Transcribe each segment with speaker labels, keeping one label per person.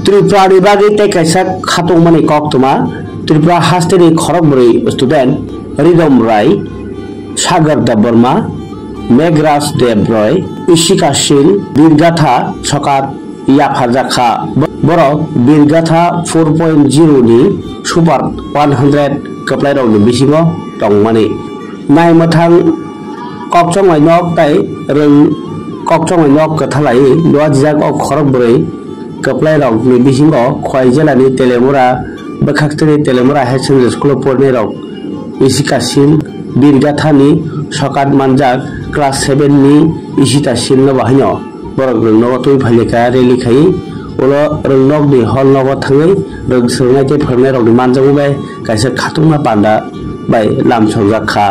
Speaker 1: त्रिपुरा विभागे ते कैसा खातों मने कॉक्टमा त्रिपुरा हास्टेरी खरगबुरी स्टूडेंट रिदम राय सागर देव बर्मा मेघराज देव रॉय इशिका शील बीरगाथा सकात याफारजाखा बर बीरगाथा 4.0 नि सुपार 100 कपलाय रंग बिसिङाव दं माने नाय मोथां कक्चंमाइनक ताय रों कक्चंमाइनक कथालाय दुआजिजाक खरगबुरै कपलाय रंग नि बिसिङाव खय जिल्लानि तेलेमुरा बखाक्तरि तेलेमुरा हाई सेकेन्डारि स्कुल फरायनाय रं इसिकासिन बीरगाथानि सकात मानजाक क्लास 7 नि इसितासिन न बाहायनो बरक रोंनग तुइ फालिका रेलिखाय उलो रोंनग नि हल नग थाङै रों सोंनाय ते फोरनाय रंनि मानजागु बाय कायसा खातुंना पान्दा बाय लामसंजाखा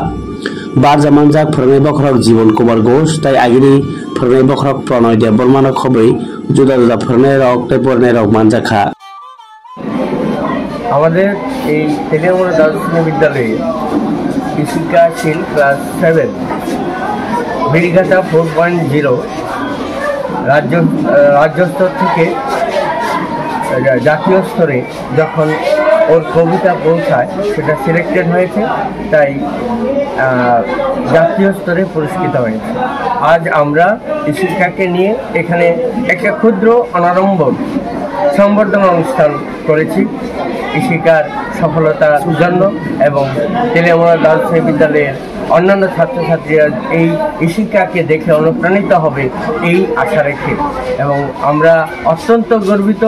Speaker 1: बारजा मानजाक फोरनाय बखरक जीवन कुमार घोष ताय आगिनि फोरनाय बखरक प्रणय देव बर्मानो खबै जुदा जुदा फोरनाय रक ताय फोरनाय रक मानजाखा
Speaker 2: আমাদের এই তেলিয়ামুড়া দ্বাদশ বিদ্যালয়ে ইশিকাশীল ক্লাস 7 বিড়িঘাটা 4.0 রাজ্য স্তর থেকে জাতীয় স্তরে যখন ওর কবিতা পৌঁছায় সেটা সিলেক্টেড হয়েছে, তাই জাতীয় স্তরে পুরস্কৃত হয়েছে। আজ আমরা ইশিকাকে নিয়ে এখানে একটা ক্ষুদ্র অনাড়ম্বর সংবর্ধনা অনুষ্ঠান করেছি ইশিকার সফলতার জন্য এবং তেলিয়ামুড়া দ্বাদশ বিদ্যালয়ের অন্যান্য ছাত্রছাত্রীরা এই ইশিকাকে দেখে অনুপ্রাণিত হবে এই আশা রেখে, এবং আমরা অত্যন্ত গর্বিত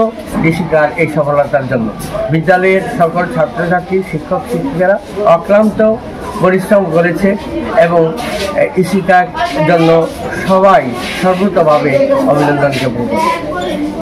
Speaker 2: ইশিকার এই সফলতার জন্য। বিদ্যালয়ের সকল ছাত্রছাত্রী শিক্ষক শিক্ষিকারা অক্লান্ত পরিশ্রম করেছে এবং ইশিকার জন্য সবাই সর্বতভাবে অভিনন্দন জ্ঞাপন করে।